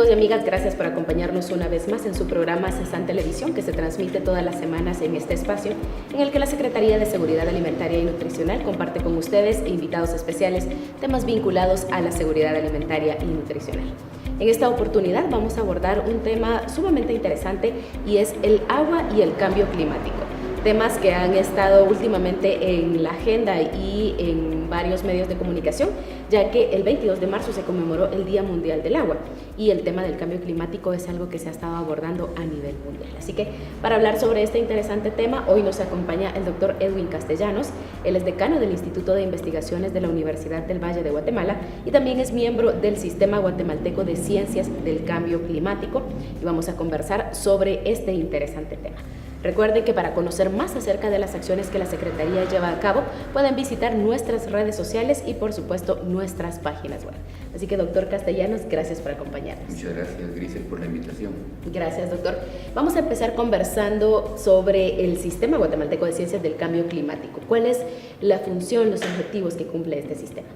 Amigos y amigas, gracias por acompañarnos una vez más en su programa CESAN Televisión, que se transmite todas las semanas en este espacio, en el que la Secretaría de Seguridad Alimentaria y Nutricional comparte con ustedes e invitados especiales temas vinculados a la seguridad alimentaria y nutricional. En esta oportunidad vamos a abordar un tema sumamente interesante y es el agua y el cambio climático. Temas que han estado últimamente en la agenda y en varios medios de comunicación, ya que el 22 de marzo se conmemoró el Día Mundial del Agua y el tema del cambio climático es algo que se ha estado abordando a nivel mundial. Así que para hablar sobre este interesante tema, hoy nos acompaña el doctor Edwin Castellanos. Él es decano del Instituto de Investigaciones de la Universidad del Valle de Guatemala y también es miembro del Sistema Guatemalteco de Ciencias del Cambio Climático, y vamos a conversar sobre este interesante tema. Recuerden que para conocer más acerca de las acciones que la Secretaría lleva a cabo, pueden visitar nuestras redes sociales y, por supuesto, nuestras páginas web. Así que, doctor Castellanos, gracias por acompañarnos. Muchas gracias, Grisel, por la invitación. Gracias, doctor. Vamos a empezar conversando sobre el Sistema Guatemalteco de Ciencias del Cambio Climático. ¿Cuál es la función, los objetivos que cumple este sistema?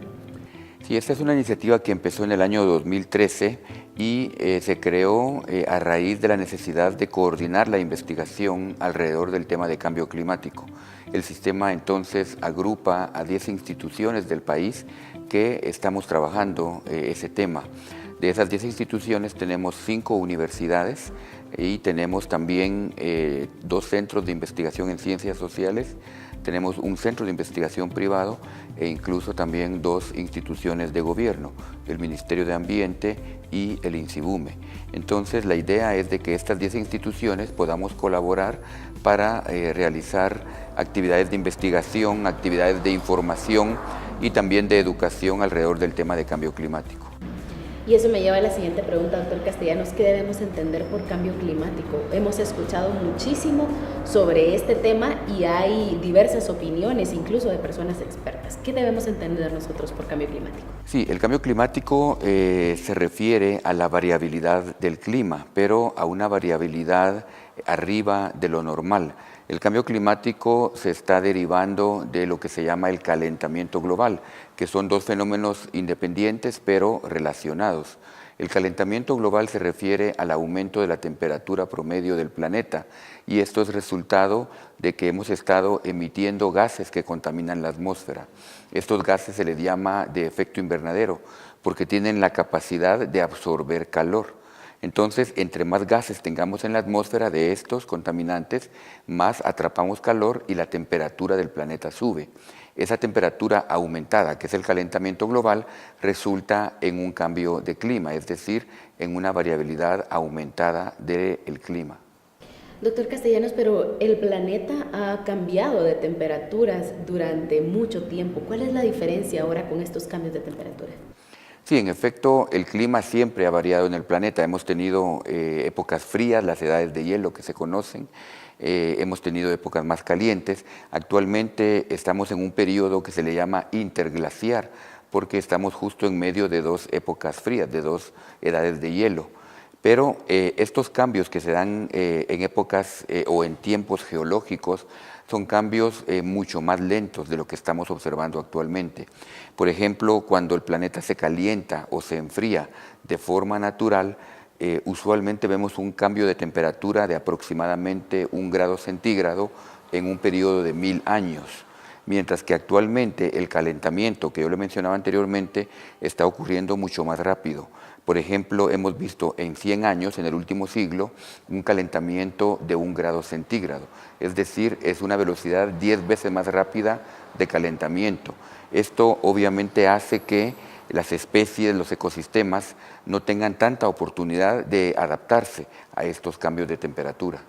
Sí, esta es una iniciativa que empezó en el año 2013 y se creó a raíz de la necesidad de coordinar la investigación alrededor del tema de cambio climático. El sistema entonces agrupa a 10 instituciones del país que estamos trabajando ese tema. De esas 10 instituciones tenemos 5 universidades y tenemos también 2 centros de investigación en ciencias sociales. Tenemos un centro de investigación privado e incluso también 2 instituciones de gobierno, el Ministerio de Ambiente y el INSIBUME. Entonces la idea es de que estas 10 instituciones podamos colaborar para realizar actividades de investigación, actividades de información y también de educación alrededor del tema de cambio climático. Y eso me lleva a la siguiente pregunta, doctor Castellanos. ¿Qué debemos entender por cambio climático? Hemos escuchado muchísimo sobre este tema y hay diversas opiniones, incluso de personas expertas. ¿Qué debemos entender nosotros por cambio climático? Sí, el cambio climático se refiere a la variabilidad del clima, pero a una variabilidad arriba de lo normal. El cambio climático se está derivando de lo que se llama el calentamiento global, que son 2 fenómenos independientes pero relacionados. El calentamiento global se refiere al aumento de la temperatura promedio del planeta y esto es resultado de que hemos estado emitiendo gases que contaminan la atmósfera. Estos gases se les llama de efecto invernadero porque tienen la capacidad de absorber calor. Entonces, entre más gases tengamos en la atmósfera de estos contaminantes, más atrapamos calor y la temperatura del planeta sube. Esa temperatura aumentada, que es el calentamiento global, resulta en un cambio de clima, es decir, en una variabilidad aumentada del clima. Doctor Castellanos, pero el planeta ha cambiado de temperaturas durante mucho tiempo. ¿Cuál es la diferencia ahora con estos cambios de temperatura? Sí, en efecto, el clima siempre ha variado en el planeta. Hemos tenido épocas frías, las edades de hielo que se conocen, hemos tenido épocas más calientes. Actualmente estamos en un periodo que se le llama interglaciar, porque estamos justo en medio de 2 épocas frías, de 2 edades de hielo. Pero estos cambios que se dan en épocas o en tiempos geológicos son cambios mucho más lentos de lo que estamos observando actualmente. Por ejemplo, cuando el planeta se calienta o se enfría de forma natural, usualmente vemos un cambio de temperatura de aproximadamente 1 grado centígrado en un periodo de 1000 años. Mientras que actualmente el calentamiento, que yo le mencionaba anteriormente, está ocurriendo mucho más rápido. Por ejemplo, hemos visto en 100 años, en el último siglo, un calentamiento de 1 grado centígrado. Es decir, es una velocidad 10 veces más rápida de calentamiento. Esto obviamente hace que las especies, los ecosistemas, no tengan tanta oportunidad de adaptarse a estos cambios de temperatura.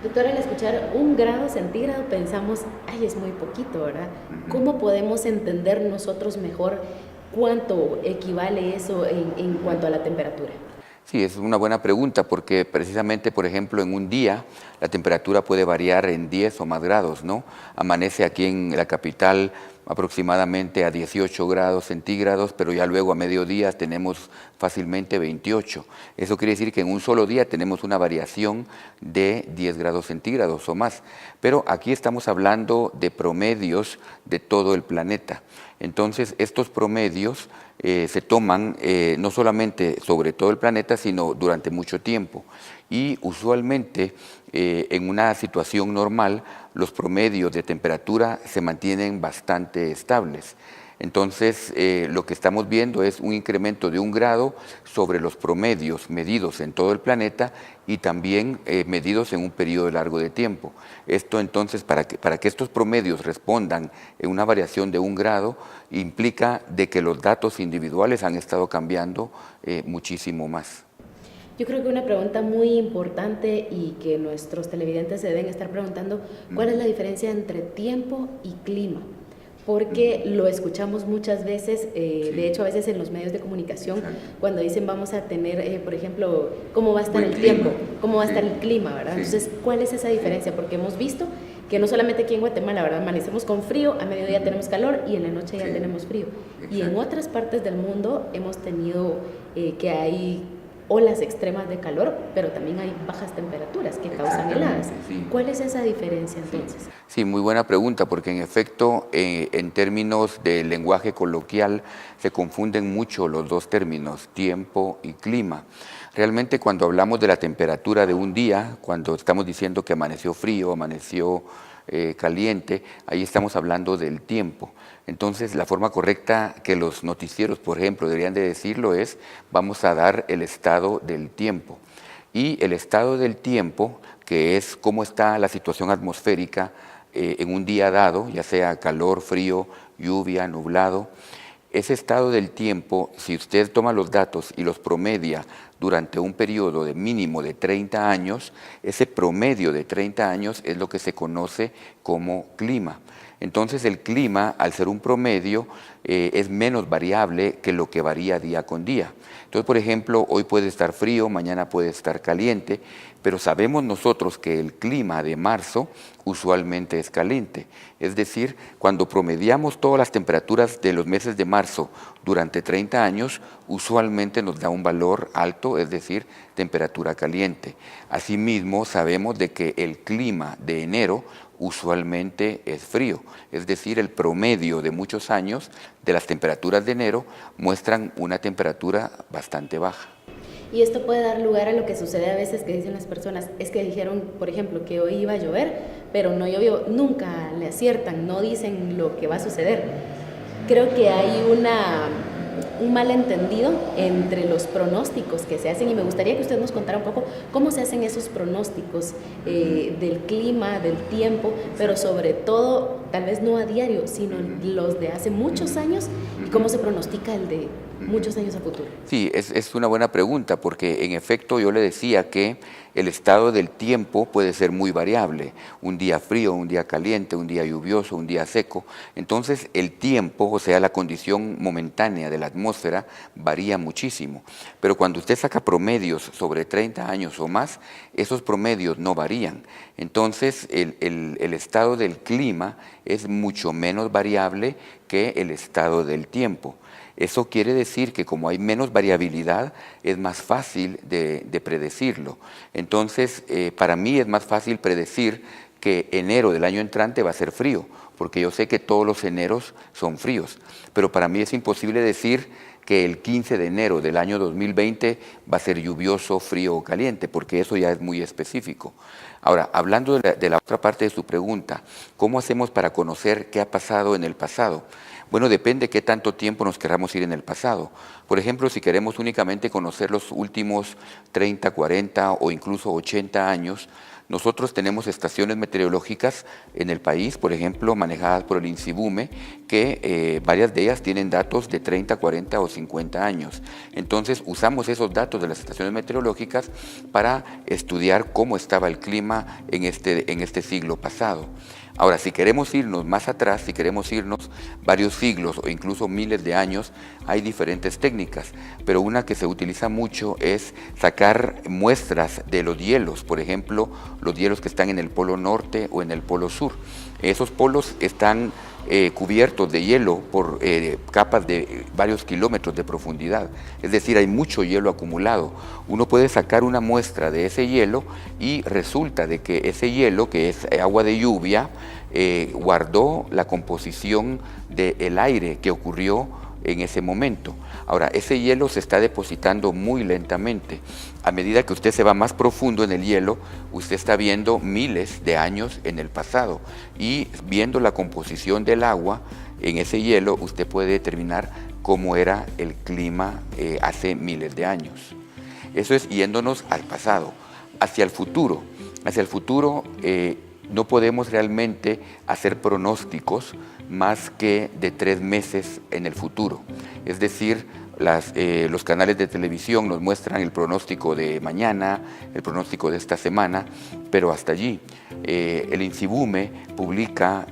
Doctor, al escuchar 1 grado centígrado pensamos, ay, es muy poquito, ¿verdad? ¿Cómo podemos entender nosotros mejor cuánto equivale eso en cuanto a la temperatura? Sí, es una buena pregunta porque precisamente, por ejemplo, en un día la temperatura puede variar en 10 o más grados, ¿no? Amanece aquí en la capital aproximadamente a 18 grados centígrados, pero ya luego a mediodía tenemos fácilmente 28. Eso quiere decir que en un solo día tenemos una variación de 10 grados centígrados o más. Pero aquí estamos hablando de promedios de todo el planeta. Entonces, estos promedios se toman no solamente sobre todo el planeta, sino durante mucho tiempo. Y usualmente, en una situación normal, los promedios de temperatura se mantienen bastante estables. Entonces, lo que estamos viendo es un incremento de 1 grado sobre los promedios medidos en todo el planeta y también medidos en un periodo largo de tiempo. Esto entonces, para que estos promedios respondan en una variación de 1 grado, implica de que los datos individuales han estado cambiando muchísimo más. Yo creo que una pregunta muy importante y que nuestros televidentes se deben estar preguntando, ¿cuál es la diferencia entre tiempo y clima? Porque lo escuchamos muchas veces, de hecho a veces en los medios de comunicación, cuando dicen vamos a tener, por ejemplo, cómo va a estar el tiempo, cómo va a estar el clima, ¿verdad? Entonces, ¿cuál es esa diferencia? Porque hemos visto que no solamente aquí en Guatemala, ¿verdad? Amanecemos con frío, a mediodía tenemos calor y en la noche ya tenemos frío. Y en otras partes del mundo hemos tenido que hay olas extremas de calor, pero también hay bajas temperaturas que causan heladas. ¿Cuál es esa diferencia entonces? Sí, muy buena pregunta, porque en efecto, en términos de lenguaje coloquial, se confunden mucho los dos términos, tiempo y clima. Realmente cuando hablamos de la temperatura de un día, cuando estamos diciendo que amaneció frío, amaneció caliente, ahí estamos hablando del tiempo. Entonces, la forma correcta que los noticieros, por ejemplo, deberían de decirlo es, vamos a dar el estado del tiempo. Y el estado del tiempo, que es cómo está la situación atmosférica en un día dado, ya sea calor, frío, lluvia, nublado, ese estado del tiempo, si usted toma los datos y los promedia durante un periodo de mínimo de 30 años, ese promedio de 30 años es lo que se conoce como clima. Entonces el clima, al ser un promedio, es menos variable que lo que varía día con día. Entonces, por ejemplo, hoy puede estar frío, mañana puede estar caliente, pero sabemos nosotros que el clima de marzo usualmente es caliente. Es decir, cuando promediamos todas las temperaturas de los meses de marzo durante 30 años, usualmente nos da un valor alto, es decir, temperatura caliente. Asimismo, sabemos de que el clima de enero usualmente es frío, es decir, el promedio de muchos años de las temperaturas de enero muestran una temperatura bastante baja. Y esto puede dar lugar a lo que sucede a veces que dicen las personas, es que dijeron, por ejemplo, que hoy iba a llover, pero no llovió, nunca le aciertan, no dicen lo que va a suceder. Creo que hay un malentendido entre los pronósticos que se hacen y me gustaría que usted nos contara un poco cómo se hacen esos pronósticos del clima, del tiempo, pero sobre todo, tal vez no a diario, sino los de hace muchos años y cómo se pronostica el de muchos años a futuro. Sí, es una buena pregunta porque en efecto yo le decía que el estado del tiempo puede ser muy variable, un día frío, un día caliente, un día lluvioso, un día seco. Entonces el tiempo, o sea, la condición momentánea de la atmósfera varía muchísimo. Pero cuando usted saca promedios sobre 30 años o más, esos promedios no varían. Entonces el estado del clima es mucho menos variable que el estado del tiempo. Eso quiere decir que como hay menos variabilidad, es más fácil de predecirlo. Entonces, para mí es más fácil predecir que enero del año entrante va a ser frío, porque yo sé que todos los eneros son fríos. Pero para mí es imposible decir que el 15 de enero del año 2020 va a ser lluvioso, frío o caliente, porque eso ya es muy específico. Ahora, hablando de la otra parte de su pregunta, ¿cómo hacemos para conocer qué ha pasado en el pasado? Bueno, depende qué tanto tiempo nos queramos ir en el pasado. Por ejemplo, si queremos únicamente conocer los últimos 30, 40 o incluso 80 años, nosotros tenemos estaciones meteorológicas en el país, por ejemplo, manejadas por el INSIBUME, que varias de ellas tienen datos de 30, 40 o 50 años. Entonces, usamos esos datos de las estaciones meteorológicas para estudiar cómo estaba el clima en este siglo pasado. Ahora, si queremos irnos más atrás, si queremos irnos varios siglos o incluso miles de años, hay diferentes técnicas, pero una que se utiliza mucho es sacar muestras de los hielos, por ejemplo, los hielos que están en el polo norte o en el polo sur. Esos polos están cubiertos de hielo por capas de varios kilómetros de profundidad. Es decir, hay mucho hielo acumulado. Uno puede sacar una muestra de ese hielo y resulta de que ese hielo, que es agua de lluvia, guardó la composición del aire que ocurrió en ese momento. Ahora, ese hielo se está depositando muy lentamente. A medida que usted se va más profundo en el hielo, usted está viendo miles de años en el pasado, y viendo la composición del agua en ese hielo, usted puede determinar cómo era el clima hace miles de años. Eso es yéndonos al pasado. Hacia el futuro. Hacia el futuro no podemos realmente hacer pronósticos más que de 3 meses en el futuro. Es decir, los canales de televisión nos muestran el pronóstico de mañana, el pronóstico de esta semana, pero hasta allí. El INSIBUME publica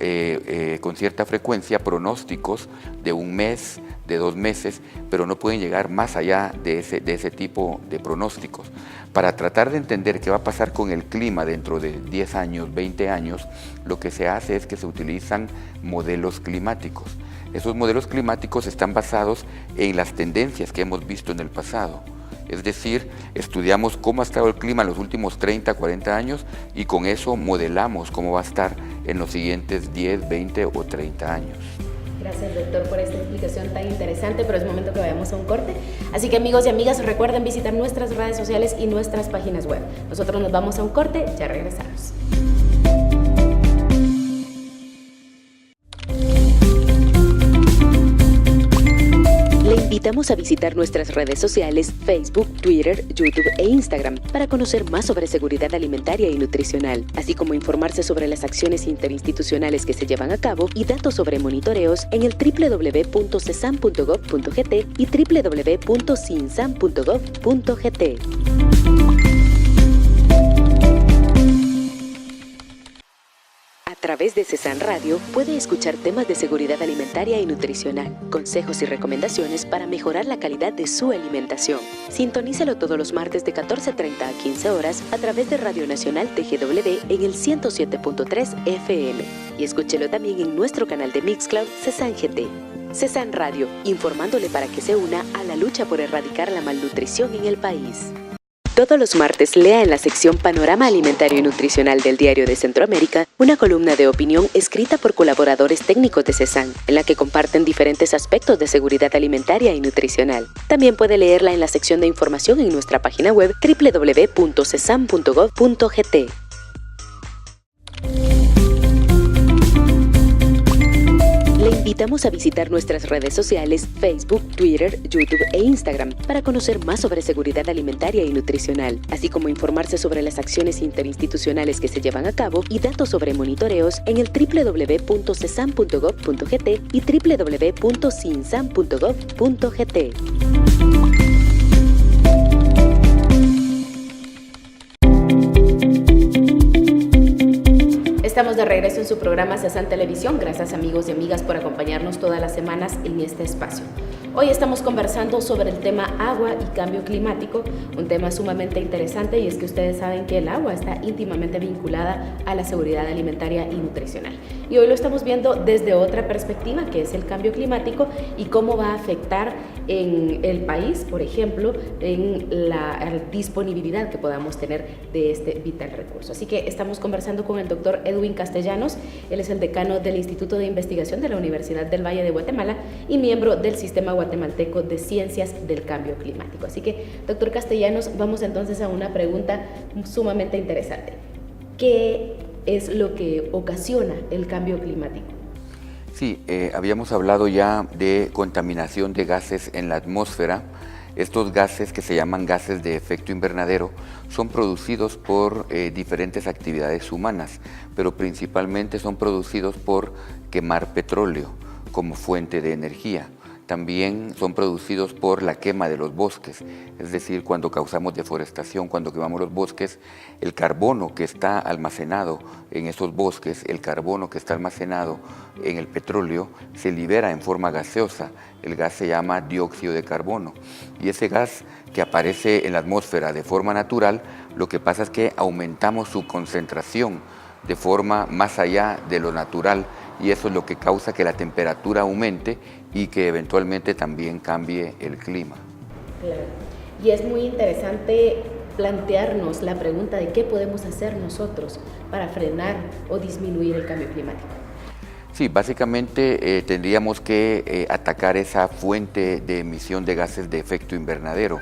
con cierta frecuencia pronósticos de 1 mes, de 2 meses, pero no pueden llegar más allá de ese tipo de pronósticos. Para tratar de entender qué va a pasar con el clima dentro de 10 años, 20 años, lo que se hace es que se utilizan modelos climáticos. Esos modelos climáticos están basados en las tendencias que hemos visto en el pasado. Es decir, estudiamos cómo ha estado el clima en los últimos 30, 40 años y con eso modelamos cómo va a estar en los siguientes 10, 20 o 30 años. Gracias, doctor, por esta explicación tan interesante, pero es momento que vayamos a un corte. Así que, amigos y amigas, recuerden visitar nuestras redes sociales y nuestras páginas web. Nosotros nos vamos a un corte, ya regresamos. Le invitamos a visitar nuestras redes sociales, Facebook, Twitter, YouTube e Instagram para conocer más sobre seguridad alimentaria y nutricional, así como informarse sobre las acciones interinstitucionales que se llevan a cabo y datos sobre monitoreos en el www.cesan.gov.gt y www.cinsan.gov.gt. A través de Cesan Radio puede escuchar temas de seguridad alimentaria y nutricional, consejos y recomendaciones para mejorar la calidad de su alimentación. Sintonícelo todos los martes de 14:30 a 15 horas a través de Radio Nacional TGW en el 107.3 FM y escúchelo también en nuestro canal de Mixcloud Cesan GT. Cesan Radio, informándole para que se una a la lucha por erradicar la malnutrición en el país. Todos los martes lea en la sección Panorama Alimentario y Nutricional del Diario de Centroamérica una columna de opinión escrita por colaboradores técnicos de Cesan, en la que comparten diferentes aspectos de seguridad alimentaria y nutricional. También puede leerla en la sección de información en nuestra página web www.cesan.gov.gt. Le invitamos a visitar nuestras redes sociales, Facebook, Twitter, YouTube e Instagram para conocer más sobre seguridad alimentaria y nutricional, así como informarse sobre las acciones interinstitucionales que se llevan a cabo y datos sobre monitoreos en el www.cesan.gov.gt y www.cinsan.gov.gt. Estamos de regreso en su programa Cesan Televisión. Gracias, amigos y amigas, por acompañarnos todas las semanas en este espacio. Hoy estamos conversando sobre el tema agua y cambio climático, un tema sumamente interesante, y es que ustedes saben que el agua está íntimamente vinculada a la seguridad alimentaria y nutricional. Y hoy lo estamos viendo desde otra perspectiva, que es el cambio climático y cómo va a afectar en el país, por ejemplo, en la disponibilidad que podamos tener de este vital recurso. Así que estamos conversando con el doctor Edwin Castellanos. Él es el decano del Instituto de Investigación de la Universidad del Valle de Guatemala y miembro del Sistema Guatemalteco de Ciencias del Cambio Climático. Así que, doctor Castellanos, vamos entonces a una pregunta sumamente interesante. ¿Qué es lo que ocasiona el cambio climático? Sí, habíamos hablado ya de contaminación de gases en la atmósfera. Estos gases, que se llaman gases de efecto invernadero, son producidos por diferentes actividades humanas, pero principalmente son producidos por quemar petróleo como fuente de energía. También son producidos por la quema de los bosques, es decir, cuando causamos deforestación, cuando quemamos los bosques, el carbono que está almacenado en esos bosques, el carbono que está almacenado en el petróleo, se libera en forma gaseosa. El gas se llama dióxido de carbono, y ese gas que aparece en la atmósfera de forma natural, lo que pasa es que aumentamos su concentración de forma más allá de lo natural, y eso es lo que causa que la temperatura aumente y que eventualmente también cambie el clima. Claro. Y es muy interesante plantearnos la pregunta de qué podemos hacer nosotros para frenar o disminuir el cambio climático. Sí, básicamente tendríamos que atacar esa fuente de emisión de gases de efecto invernadero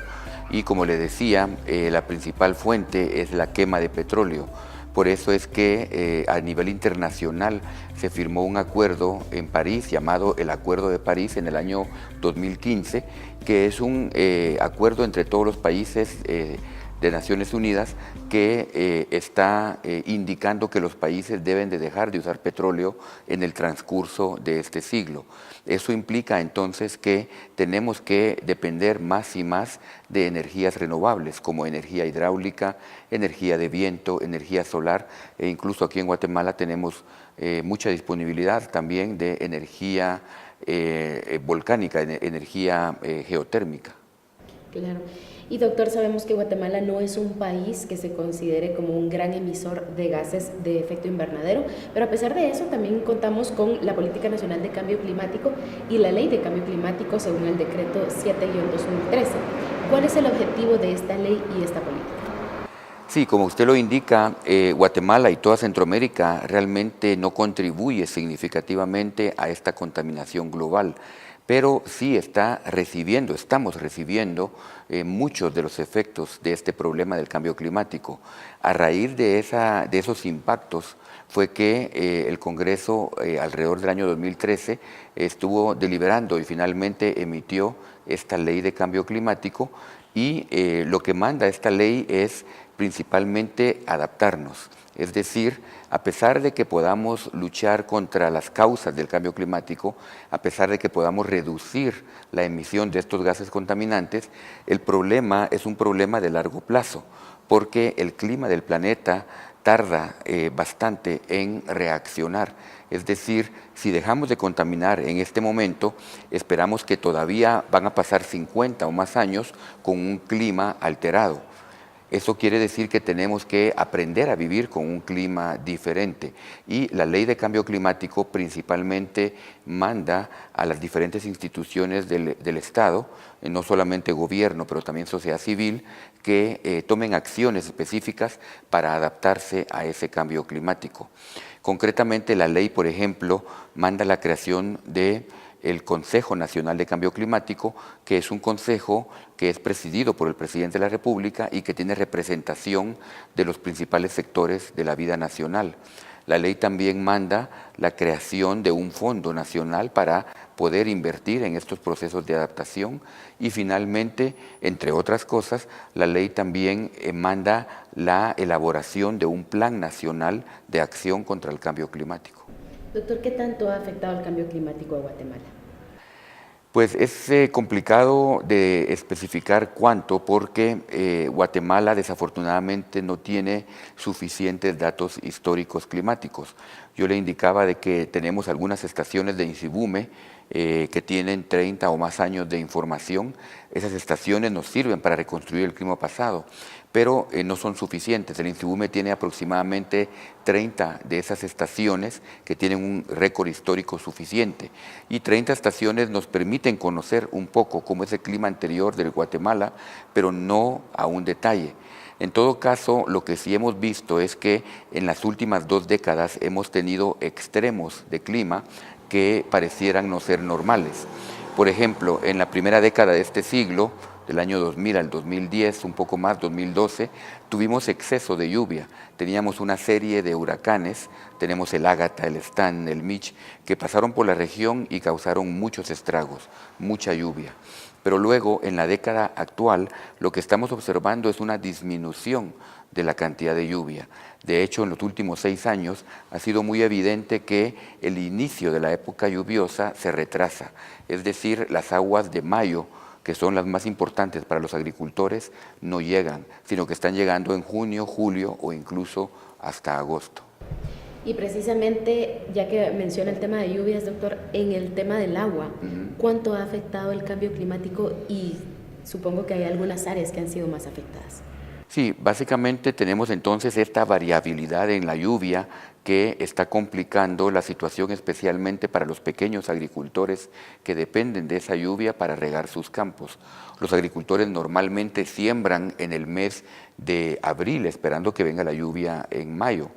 y como le decía, la principal fuente es la quema de petróleo. Por eso es que a nivel internacional se firmó un acuerdo en París llamado el Acuerdo de París en el año 2015, que es un acuerdo entre todos los países de Naciones Unidas que está indicando que los países deben de dejar de usar petróleo en el transcurso de este siglo. Eso implica entonces que tenemos que depender más y más de energías renovables como energía hidráulica, energía de viento, energía solar e incluso aquí en Guatemala tenemos mucha disponibilidad también de energía volcánica, energía geotérmica. Claro. Y doctor, sabemos que Guatemala no es un país que se considere como un gran emisor de gases de efecto invernadero, pero a pesar de eso también contamos con la Política Nacional de Cambio Climático y la Ley de Cambio Climático según el decreto 7-2013. ¿Cuál es el objetivo de esta ley y esta política? Sí, como usted lo indica, Guatemala y toda Centroamérica realmente no contribuye significativamente a esta contaminación global, pero sí estamos recibiendo muchos de los efectos de este problema del cambio climático. A raíz de esos impactos fue que el Congreso alrededor del año 2013 estuvo deliberando y finalmente emitió esta ley de cambio climático y lo que manda esta ley es principalmente adaptarnos. Es decir, a pesar de que podamos luchar contra las causas del cambio climático, a pesar de que podamos reducir la emisión de estos gases contaminantes, el problema es un problema de largo plazo, porque el clima del planeta tarda bastante en reaccionar. Es decir, si dejamos de contaminar en este momento, esperamos que todavía van a pasar 50 o más años con un clima alterado. Eso quiere decir que tenemos que aprender a vivir con un clima diferente y la ley de cambio climático principalmente manda a las diferentes instituciones del Estado, no solamente gobierno, pero también sociedad civil, que tomen acciones específicas para adaptarse a ese cambio climático. Concretamente, la ley, por ejemplo, manda la creación de el Consejo Nacional de Cambio Climático, que es un consejo que es presidido por el presidente de la República y que tiene representación de los principales sectores de la vida nacional. La ley también manda la creación de un fondo nacional para poder invertir en estos procesos de adaptación y finalmente, entre otras cosas, la ley también manda la elaboración de un plan nacional de acción contra el cambio climático. Doctor, ¿qué tanto ha afectado el cambio climático a Guatemala? Pues es complicado de especificar cuánto porque Guatemala desafortunadamente no tiene suficientes datos históricos climáticos. Yo le indicaba de que tenemos algunas estaciones de INSIBUME que tienen 30 o más años de información. Esas estaciones nos sirven para reconstruir el clima pasado, pero no son suficientes. El INSIBUME tiene aproximadamente 30 de esas estaciones que tienen un récord histórico suficiente y 30 estaciones nos permiten conocer un poco cómo es el clima anterior del Guatemala, pero no a un detalle. En todo caso, lo que sí hemos visto es que en las últimas 2 décadas hemos tenido extremos de clima que parecieran no ser normales. Por ejemplo, en la primera década de este siglo, del año 2000 al 2010, un poco más, 2012, tuvimos exceso de lluvia. Teníamos una serie de huracanes, tenemos el Ágata, el Stan, el Mitch, que pasaron por la región y causaron muchos estragos, mucha lluvia. Pero luego, en la década actual, lo que estamos observando es una disminución de la cantidad de lluvia. De hecho, en los últimos 6 años ha sido muy evidente que el inicio de la época lluviosa se retrasa. Es decir, las aguas de mayo, que son las más importantes para los agricultores, no llegan, sino que están llegando en junio, julio o incluso hasta agosto. Y precisamente, ya que menciona el tema de lluvias, doctor, en el tema del agua, ¿cuánto ha afectado el cambio climático? Y supongo que hay algunas áreas que han sido más afectadas. Sí, básicamente tenemos entonces esta variabilidad en la lluvia que está complicando la situación especialmente para los pequeños agricultores que dependen de esa lluvia para regar sus campos. Los agricultores normalmente siembran en el mes de abril esperando que venga la lluvia en mayo,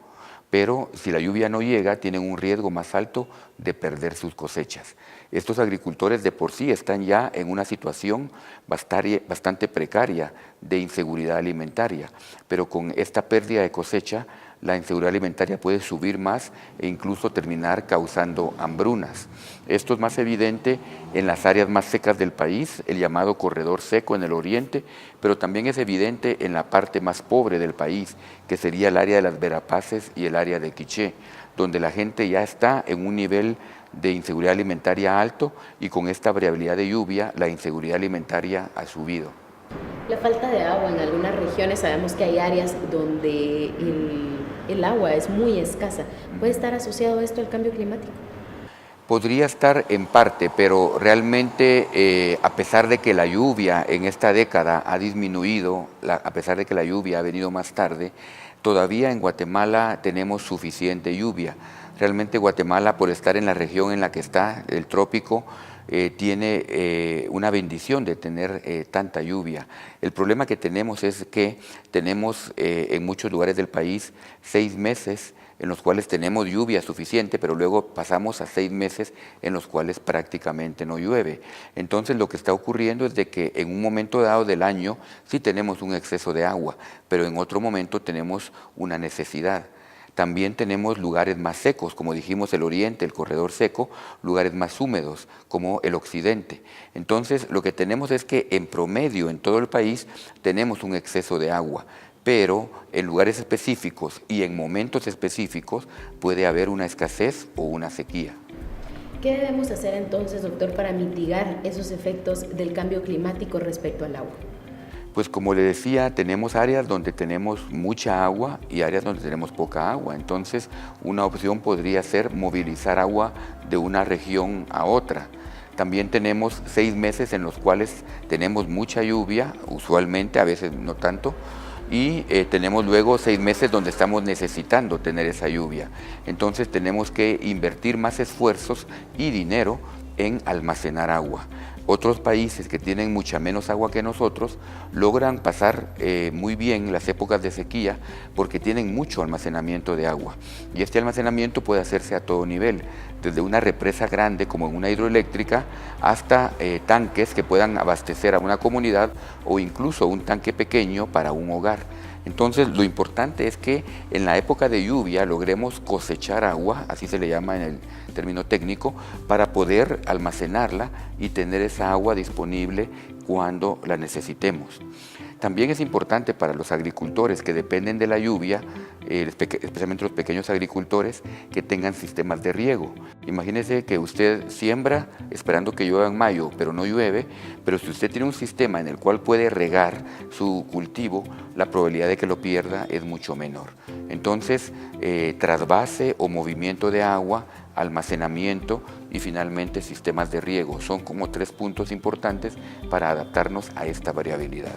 pero si la lluvia no llega tienen un riesgo más alto de perder sus cosechas. Estos agricultores de por sí están ya en una situación bastante precaria de inseguridad alimentaria, pero con esta pérdida de cosecha la inseguridad alimentaria puede subir más e incluso terminar causando hambrunas. Esto es más evidente en las áreas más secas del país, el llamado corredor seco en el oriente, pero también es evidente en la parte más pobre del país, que sería el área de las Verapaces y el área de Quiché, donde la gente ya está en un nivel de inseguridad alimentaria alto y con esta variabilidad de lluvia la inseguridad alimentaria ha subido. La falta de agua en algunas regiones, sabemos que hay áreas donde el agua es muy escasa. ¿Puede estar asociado esto al cambio climático? Podría estar en parte, pero realmente a pesar de que la lluvia en esta década ha disminuido, a pesar de que la lluvia ha venido más tarde, todavía en Guatemala tenemos suficiente lluvia. Realmente Guatemala, por estar en la región en la que está, el trópico, tiene una bendición de tener tanta lluvia. El problema que tenemos es que tenemos en muchos lugares del país 6 meses en los cuales tenemos lluvia suficiente, pero luego pasamos a 6 meses en los cuales prácticamente no llueve. Entonces lo que está ocurriendo es de que en un momento dado del año sí tenemos un exceso de agua, pero en otro momento tenemos una necesidad. También tenemos lugares más secos, como dijimos el oriente, el corredor seco, lugares más húmedos, como el occidente. Entonces, lo que tenemos es que en promedio en todo el país tenemos un exceso de agua, pero en lugares específicos y en momentos específicos puede haber una escasez o una sequía. ¿Qué debemos hacer entonces, doctor, para mitigar esos efectos del cambio climático respecto al agua? Pues como le decía, tenemos áreas donde tenemos mucha agua y áreas donde tenemos poca agua. Entonces, una opción podría ser movilizar agua de una región a otra. También tenemos 6 meses en los cuales tenemos mucha lluvia, usualmente, a veces no tanto, y tenemos luego 6 meses donde estamos necesitando tener esa lluvia. Entonces tenemos que invertir más esfuerzos y dinero en almacenar agua. Otros países que tienen mucha menos agua que nosotros logran pasar muy bien las épocas de sequía porque tienen mucho almacenamiento de agua. Y este almacenamiento puede hacerse a todo nivel, desde una represa grande como en una hidroeléctrica hasta tanques que puedan abastecer a una comunidad o incluso un tanque pequeño para un hogar. Entonces, lo importante es que en la época de lluvia logremos cosechar agua, así se le llama en el término técnico, para poder almacenarla y tener esa agua disponible cuando la necesitemos. También es importante para los agricultores que dependen de la lluvia, especialmente los pequeños agricultores, que tengan sistemas de riego. Imagínese que usted siembra esperando que llueva en mayo, pero no llueve, pero si usted tiene un sistema en el cual puede regar su cultivo, la probabilidad de que lo pierda es mucho menor. Entonces, trasvase o movimiento de agua, almacenamiento y finalmente sistemas de riego son como 3 puntos importantes para adaptarnos a esta variabilidad.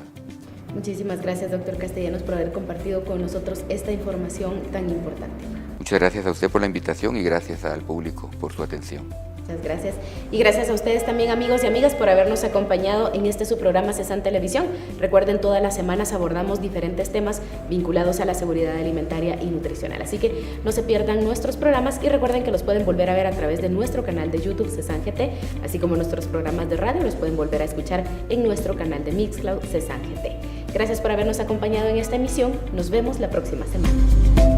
Muchísimas gracias, doctor Castellanos, por haber compartido con nosotros esta información tan importante. Muchas gracias a usted por la invitación y gracias al público por su atención. Muchas gracias. Y gracias a ustedes también, amigos y amigas, por habernos acompañado en su programa CESAN Televisión. Recuerden, todas las semanas abordamos diferentes temas vinculados a la seguridad alimentaria y nutricional. Así que no se pierdan nuestros programas y recuerden que los pueden volver a ver a través de nuestro canal de YouTube CESAN GT, así como nuestros programas de radio los pueden volver a escuchar en nuestro canal de Mixcloud CESAN GT. Gracias por habernos acompañado en esta emisión. Nos vemos la próxima semana.